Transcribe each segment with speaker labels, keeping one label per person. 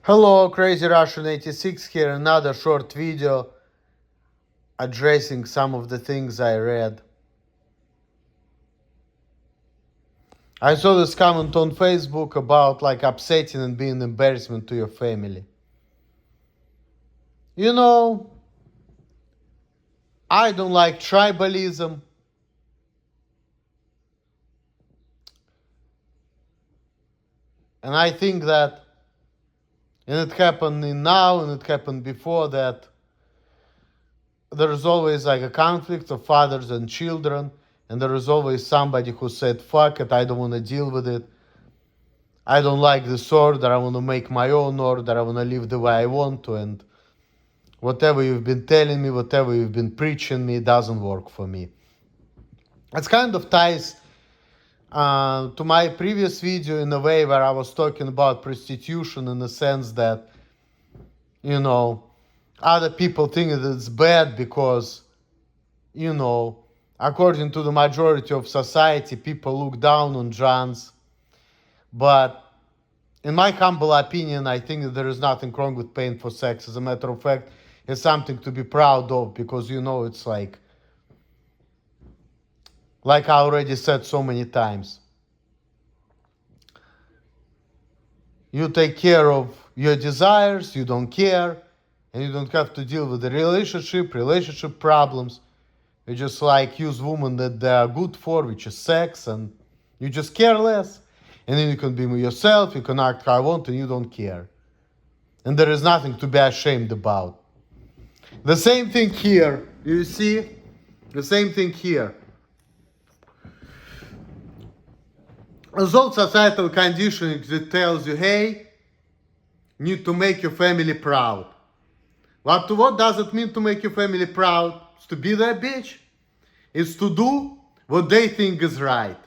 Speaker 1: Hello, Crazy Russian 86 here, another short video addressing some of the things I read. I saw this comment on Facebook about upsetting and being embarrassment to your family. You know, I don't like tribalism. And I think that, and it happened now and it happened before, that there is always a conflict of fathers and children, and there is always somebody who said, fuck it, I don't want to deal with it. I don't like this order, I want to make my own order, I want to live the way I want to, and whatever you've been telling me, whatever you've been preaching me, doesn't work for me. It kind of ties to my previous video in a way where I was talking about prostitution in the sense that, other people think that it's bad because, according to the majority of society, people look down on Johns. But in my humble opinion, I think that there is nothing wrong with paying for sex. As a matter of fact, it's something to be proud of because, it's like I already said so many times. You take care of your desires, you don't care, and you don't have to deal with the relationship problems. You just use women that they are good for, which is sex, and you just care less. And then you can be yourself, you can act how you want, and you don't care. And there is nothing to be ashamed about. The same thing here, you see? The same thing here. There's all societal conditioning that tells you, hey, you need to make your family proud. What does it mean to make your family proud? It's to be their bitch. It's to do what they think is right.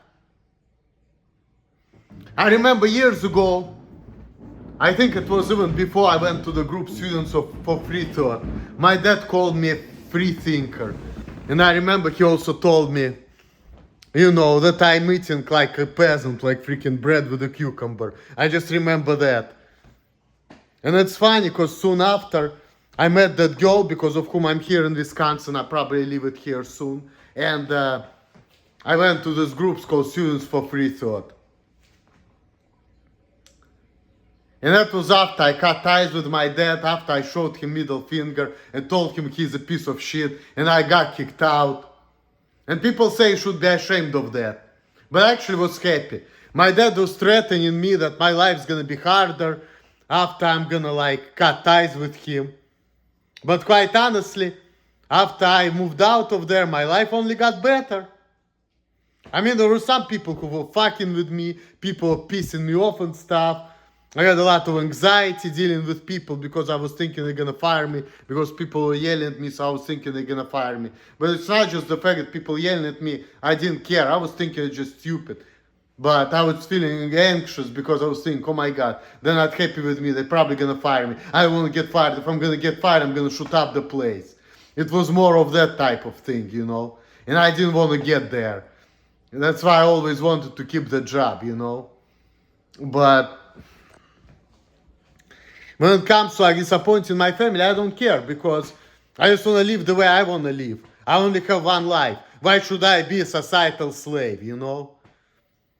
Speaker 1: I remember years ago, I think it was even before I went to the group Students for Free Thought, my dad called me a free thinker. And I remember he also told me, that I'm eating like a peasant, like freaking bread with a cucumber. I just remember that. And it's funny because soon after, I met that girl because of whom I'm here in Wisconsin. I probably leave it here soon. And I went to this group called Students for Free Thought. And that was after I cut ties with my dad, after I showed him middle finger and told him he's a piece of shit, and I got kicked out. And people say you should be ashamed of that. But I actually was happy. My dad was threatening me that my life's gonna be harder after I'm gonna cut ties with him. But quite honestly, after I moved out of there, my life only got better. I mean, there were some people who were fucking with me, people were pissing me off and stuff. I had a lot of anxiety dealing with people because I was thinking they're gonna fire me, because people were yelling at me, so I was thinking they're gonna fire me. But it's not just the fact that people yelling at me, I didn't care, I was thinking it's just stupid. But I was feeling anxious because I was thinking, oh my god, they're not happy with me, they're probably gonna fire me. I don't wanna get fired, if I'm gonna get fired, I'm gonna shoot up the place. It was more of that type of thing, and I didn't wanna get there. And that's why I always wanted to keep the job, But when it comes to disappointing my family, I don't care because I just want to live the way I want to live. I only have one life. Why should I be a societal slave,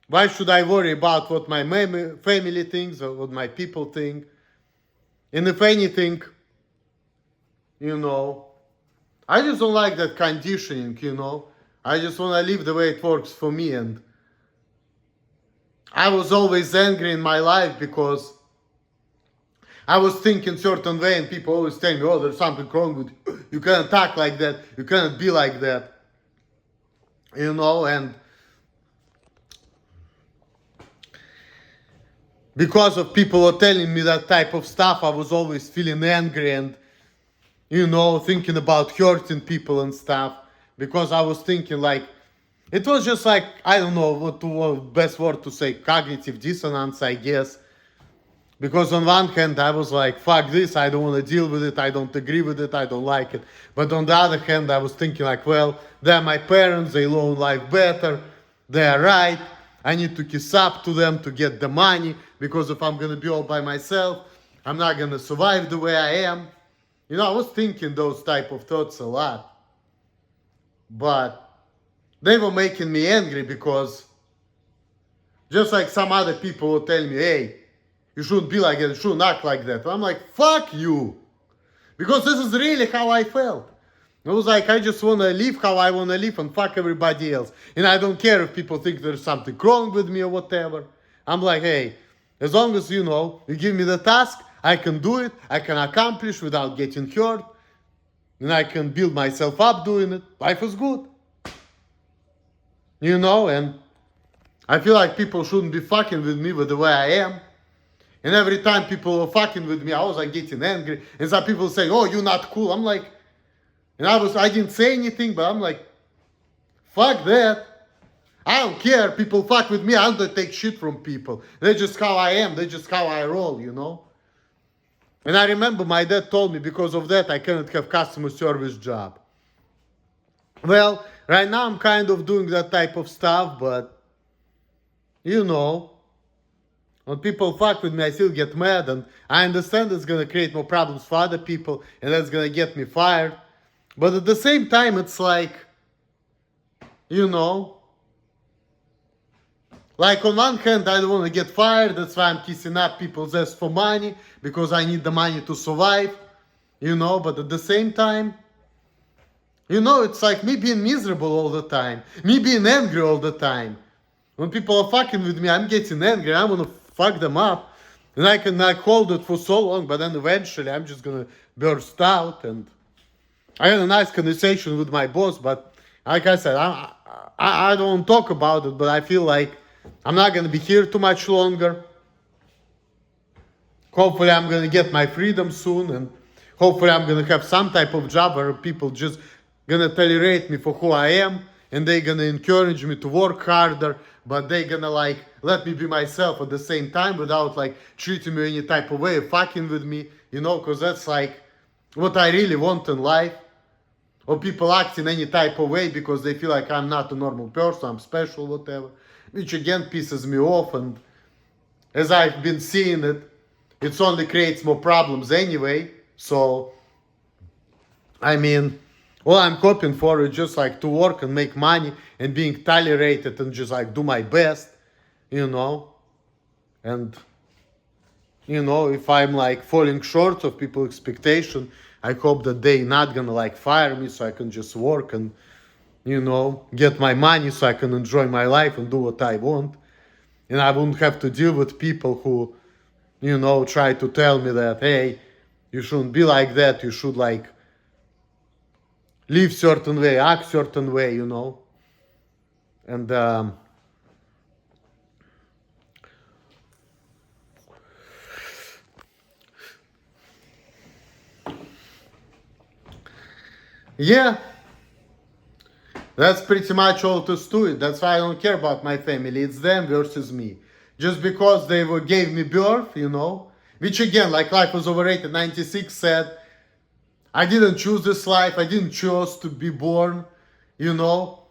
Speaker 1: Why should I worry about what my family thinks or what my people think? And if anything, I just don't like that conditioning, I just want to live the way it works for me. And I was always angry in my life because I was thinking certain way, and people always tell me, oh, there's something wrong with you. You cannot talk like that. You cannot be like that. And because of people were telling me that type of stuff, I was always feeling angry and, thinking about hurting people and stuff. Because I was thinking it was just I don't know what best word to say, cognitive dissonance, I guess. Because on one hand, I was like, fuck this, I don't want to deal with it, I don't agree with it, I don't like it. But on the other hand, I was thinking well, they're my parents, they know life better, they're right, I need to kiss up to them to get the money, because if I'm going to be all by myself, I'm not gonna survive the way I am. You know, I was thinking those type of thoughts a lot. But they were making me angry because just like some other people will tell me, hey, you shouldn't be like that, you shouldn't act like that. I'm like, fuck you. Because this is really how I felt. It was like, I just want to live how I want to live and fuck everybody else. And I don't care if people think there's something wrong with me or whatever. I'm like, hey, as long as, you know, you give me the task, I can do it, I can accomplish without getting hurt, and I can build myself up doing it. Life is good. You know, and I feel like people shouldn't be fucking with me with the way I am. And every time people were fucking with me, I was like getting angry. And some people say, oh, you're not cool. I'm like, and I didn't say anything, but I'm like, fuck that. I don't care. People fuck with me. I don't take shit from people. That's just how I am. That's just how I roll, you know. And I remember my dad told me because of that I cannot have customer service job. Well, right now I'm kind of doing that type of stuff, but you know, when people fuck with me, I still get mad, and I understand it's gonna create more problems for other people, and that's gonna get me fired. But at the same time, it's like, you know, like on one hand, I don't want to get fired. That's why I'm kissing up people's ass for money, because I need the money to survive, you know. But at the same time, you know, it's like me being miserable all the time, me being angry all the time. When people are fucking with me, I'm getting angry. I want to fuck them up, and I can like hold it for so long, but then eventually I'm just gonna burst out. And I had a nice conversation with my boss, but like I said, I don't talk about it, but I feel like I'm not gonna be here too much longer. Hopefully I'm gonna get my freedom soon, and hopefully I'm gonna have some type of job where people just gonna tolerate me for who I am, and they gonna encourage me to work harder, but they gonna like let me be myself at the same time without like treating me any type of way, fucking with me, you know, because that's like what I really want in life. Or people act in any type of way because they feel like I'm not a normal person, I'm special, whatever. Which again pisses me off, and as I've been seeing it, it only creates more problems anyway. So, I mean, all I'm hoping for is just like to work and make money and being tolerated and just like do my best, you know. And, you know, if I'm like falling short of people's expectation, I hope that they not gonna like fire me so I can just work and, you know, get my money so I can enjoy my life and do what I want. And I wouldn't have to deal with people who, you know, try to tell me that, hey, you shouldn't be like that, you should like live certain way, act certain way, you know. And yeah, that's pretty much all to do it. That's why I don't care about my family. It's them versus me. Just because they gave me birth, you know. Which again, like Life Was Overrated 96 said, I didn't choose this life. I didn't choose to be born, you know.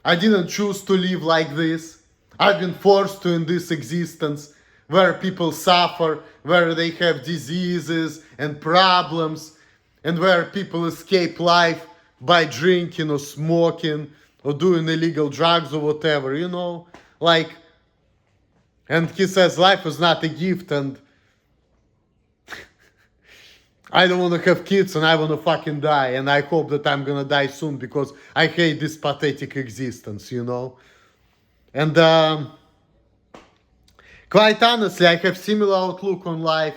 Speaker 1: I didn't choose to live like this. I've been forced to in this existence where people suffer, where they have diseases and problems, and where people escape life by drinking or smoking or doing illegal drugs or whatever, you know. Like, and he says life is not a gift, and I don't want to have kids and I want to fucking die, and I hope that I'm gonna die soon because I hate this pathetic existence, you know. And quite honestly, I have similar outlook on life,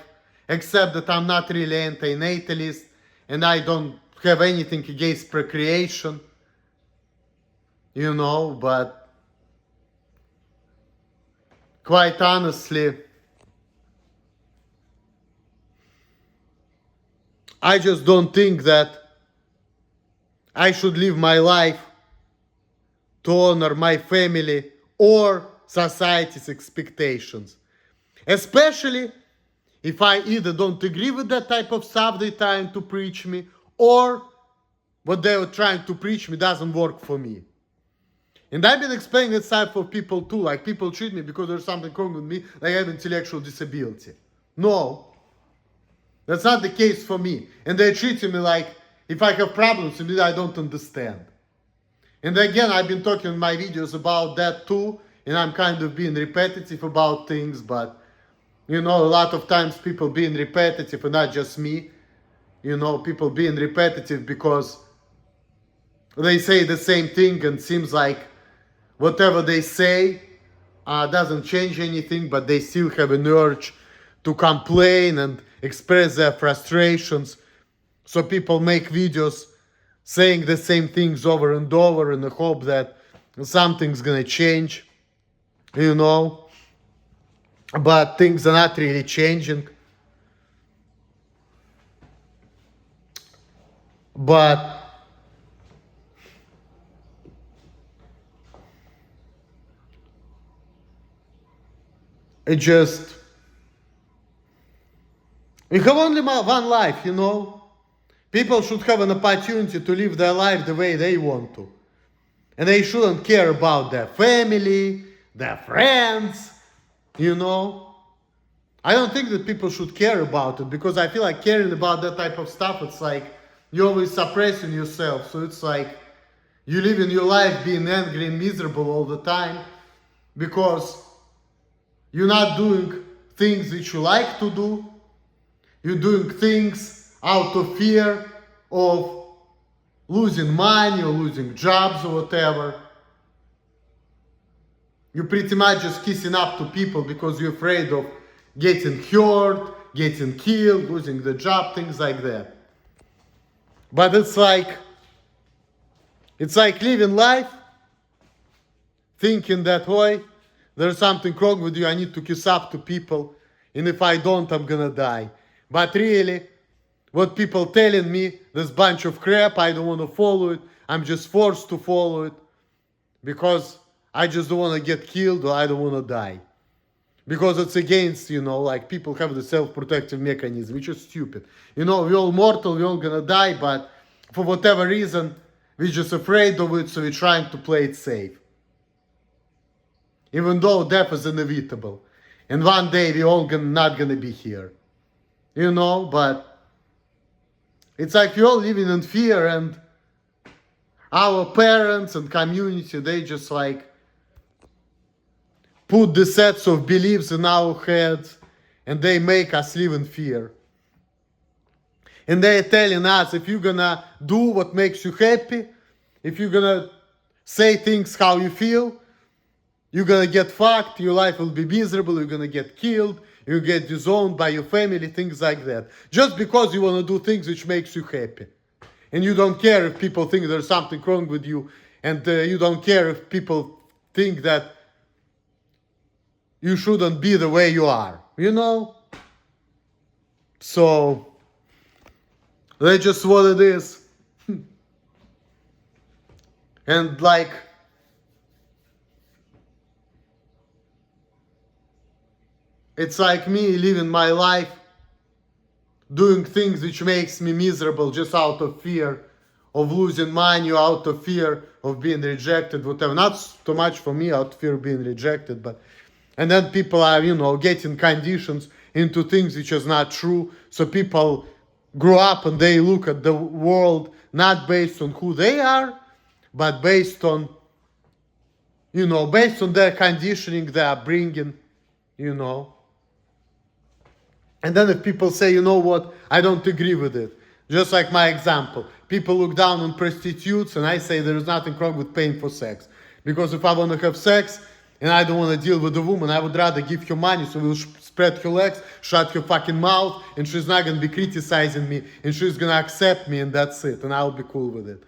Speaker 1: except that I'm not really anti-natalist and I don't have anything against procreation, you know, but quite honestly, I just don't think that I should live my life to honor my family or society's expectations. Especially if I either don't agree with that type of stuff they're trying to preach me, or what they're trying to preach me doesn't work for me. And I've been explaining this stuff for people too, like people treat me because there's something wrong with me, like I have intellectual disability. No. That's not the case for me. And they're treating me like if I have problems with it, I don't understand. And again, I've been talking in my videos about that too, and I'm kind of being repetitive about things, but a lot of times people being repetitive, and not just me, people being repetitive because they say the same thing and seems like whatever they say doesn't change anything, but they still have an urge to complain and express their frustrations. So people make videos saying the same things over and over in the hope that something's gonna change, but things are not really changing. But it just, we have only one life, People should have an opportunity to live their life the way they want to. And they shouldn't care about their family, their friends, I don't think that people should care about it, because I feel like caring about that type of stuff, it's like you're always suppressing yourself. So it's like you live in your life being angry and miserable all the time because you're not doing things which you like to do. You're doing things out of fear of losing money or losing jobs or whatever. You're pretty much just kissing up to people because you're afraid of getting hurt, getting killed, losing the job, things like that. But it's like living life thinking that, boy, there's something wrong with you, I need to kiss up to people, and if I don't, I'm gonna die. But really, what people telling me, this bunch of crap, I don't want to follow it. I'm just forced to follow it because I just don't want to get killed or I don't want to die. Because it's against, like people have the self-protective mechanism, which is stupid. We're all mortal, we're all gonna die, but for whatever reason, we're just afraid of it, so we're trying to play it safe. Even though death is inevitable. And one day we're all not gonna be here. But it's like we're all living in fear, and our parents and community, they just like put the sets of beliefs in our heads and they make us live in fear. And they're telling us, if you're gonna do what makes you happy, if you're gonna say things how you feel, you're gonna get fucked, your life will be miserable, you're gonna get killed, you get disowned by your family, things like that. Just because you want to do things which makes you happy. And you don't care if people think there's something wrong with you, and you don't care if people think that you shouldn't be the way you are, So, that's just what it is. And like, it's like me living my life, doing things which makes me miserable just out of fear of losing money, out of fear of being rejected, whatever. Not too much for me, out of fear of being rejected, but and then people are, getting conditions into things which is not true. So people grow up and they look at the world not based on who they are, but based on, based on their conditioning, their upbringing, And then if people say, you know what, I don't agree with it. Just like my example. People look down on prostitutes and I say there is nothing wrong with paying for sex. Because if I want to have sex and I don't want to deal with a woman, I would rather give her money so we'll spread her legs, shut her fucking mouth, and she's not going to be criticizing me, and she's going to accept me, and that's it, and I'll be cool with it.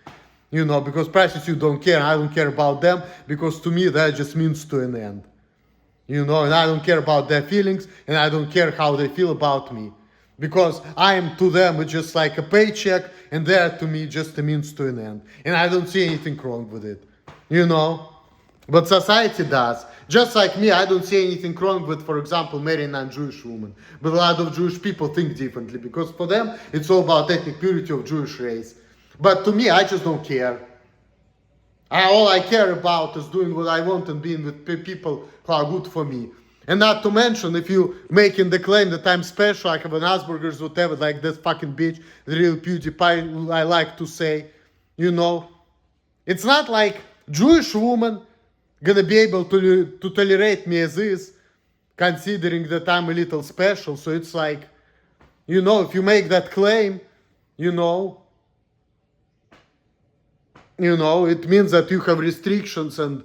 Speaker 1: Because prostitutes don't care, and I don't care about them, because to me that just means to an end. And I don't care about their feelings, and I don't care how they feel about me. Because I am to them just like a paycheck, and they're to me just a means to an end. And I don't see anything wrong with it. But society does. Just like me, I don't see anything wrong with, for example, marrying a non-Jewish woman. But a lot of Jewish people think differently, because for them, it's all about ethnic purity of Jewish race. But to me, I just don't care. All I care about is doing what I want and being with people who are good for me. And not to mention, if you making the claim that I'm special, I have an Asperger's, whatever, like this fucking bitch, the real PewDiePie, I like to say, you know, it's not like Jewish woman gonna be able to tolerate me as is, considering that I'm a little special. So it's like, you know, if you make that claim, you know, it means that you have restrictions, and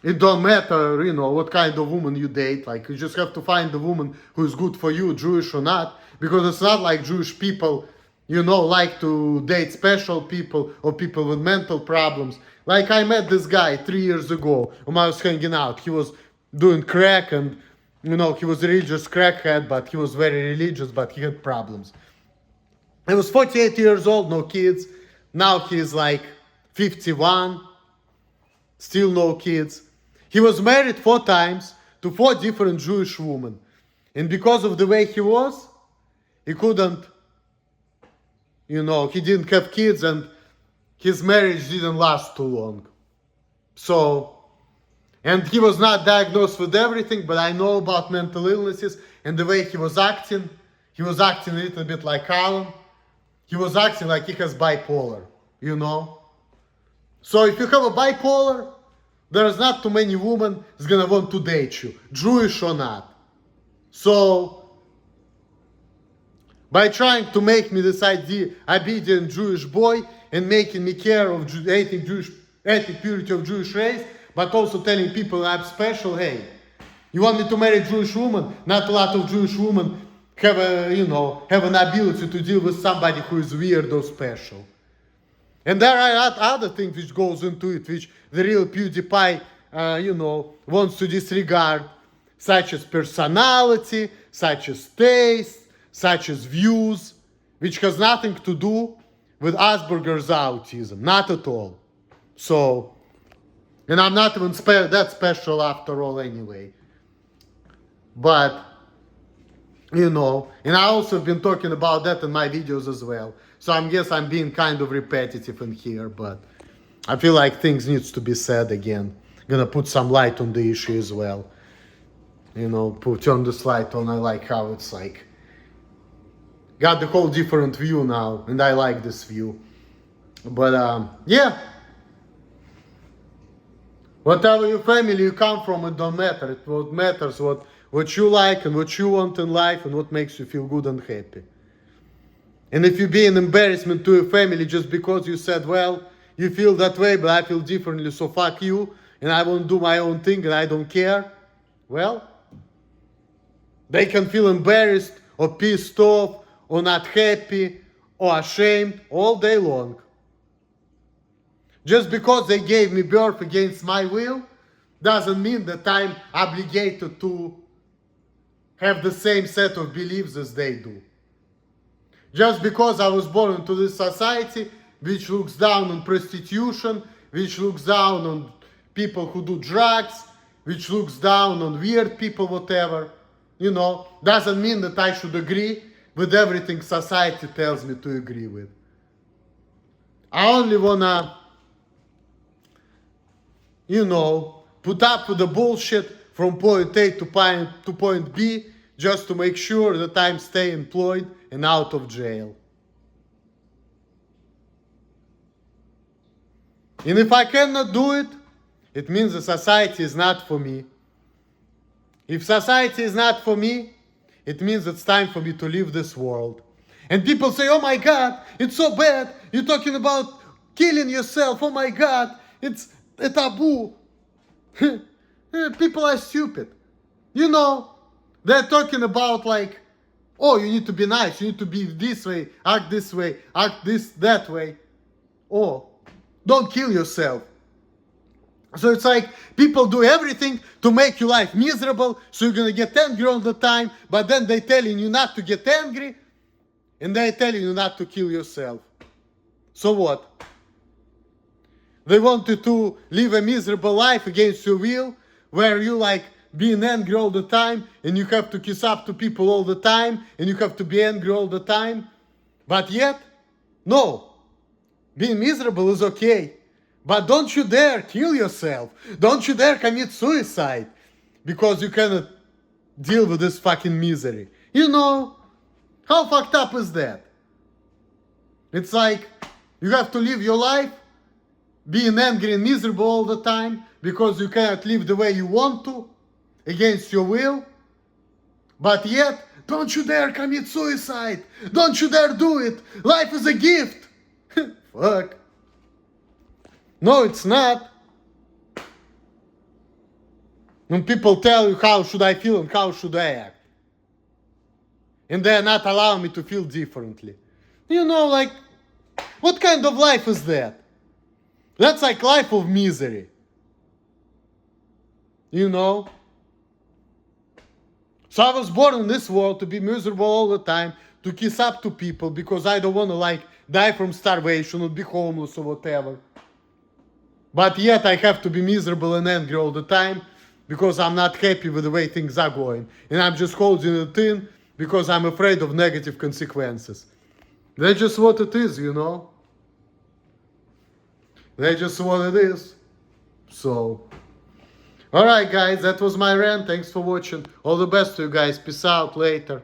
Speaker 1: it don't matter, you know, what kind of woman you date. Like, you just have to find the woman who is good for you, Jewish or not. Because it's not like Jewish people, you know, like to date special people or people with mental problems. Like, I met this guy 3 years ago whom I was hanging out. He was doing crack, and, you know, he was a religious crackhead, but he was very religious, but he had problems. He was 48 years old, no kids. Now he's like 51, still no kids. He was married 4 times to 4 different Jewish women. And because of the way he was, he couldn't, you know, he didn't have kids, and his marriage didn't last too long. So, and he was not diagnosed with everything, but I know about mental illnesses, and the way he was acting a little bit like Alan. He was acting like he has bipolar, you know. So if you have a bipolar, there's not too many women is gonna want to date you, Jewish or not. So, by trying to make me this obedient Jewish boy and making me care of ethnic purity of Jewish race, but also telling people I'm special, hey, you want me to marry a Jewish woman? Not a lot of Jewish women have an ability to deal with somebody who is weird or special. And there are other things which goes into it, which the real PewDiePie, wants to disregard, such as personality, such as taste, such as views, which has nothing to do with Asperger's autism, not at all. So, and I'm not even that special after all anyway. But, and I also have been talking about that in my videos as well. So I guess I'm being kind of repetitive in here, but I feel like things needs to be said again. Gonna put some light on the issue as well. Turn this light on. I like how it's like, got the whole different view now, and I like this view. But yeah. Whatever your family you come from, it don't matter. What matters what you like and what you want in life and what makes you feel good and happy. And if you be an embarrassment to your family just because you said, well, you feel that way, but I feel differently, so fuck you, and I won't do my own thing and I don't care, well, they can feel embarrassed or pissed off or not happy or ashamed all day long. Just because they gave me birth against my will doesn't mean that I'm obligated to have the same set of beliefs as they do. Just because I was born into this society which looks down on prostitution, which looks down on people who do drugs, which looks down on weird people, whatever, doesn't mean that I should agree with everything society tells me to agree with. I only wanna, put up with the bullshit from point A to point B just to make sure that I'm stay employed and out of jail. And if I cannot do it, it means the society is not for me. If society is not for me, it means it's time for me to leave this world. And people say, oh my God, it's so bad. You're talking about killing yourself. Oh my God, it's a taboo. People are stupid. They're talking about like, oh, you need to be nice. You need to be this way, act that way. Oh, don't kill yourself. So it's like people do everything to make your life miserable, so you're gonna get angry all the time, but then they're telling you not to get angry, and they're telling you not to kill yourself. So what? They want you to live a miserable life against your will, where you like being angry all the time, and you have to kiss up to people all the time, and you have to be angry all the time. But yet, no. Being miserable is okay. But don't you dare kill yourself. Don't you dare commit suicide. Because you cannot deal with this fucking misery. You know? How fucked up is that? It's like you have to live your life being angry and miserable all the time because you cannot live the way you want to, against your will. But yet, don't you dare commit suicide. Don't you dare do it. Life is a gift. Fuck. No, it's not. When people tell you how should I feel and how should I act, and they're not allowing me to feel differently. You know, like, what kind of life is that? That's like life of misery. You know? So I was born in this world to be miserable all the time, to kiss up to people because I don't want to like die from starvation or be homeless or whatever. But yet I have to be miserable and angry all the time because I'm not happy with the way things are going. And I'm just holding it in because I'm afraid of negative consequences. That's just what it is, you know? That's just what it is. So, alright guys, that was my rant. Thanks for watching. All the best to you guys. Peace out. Later.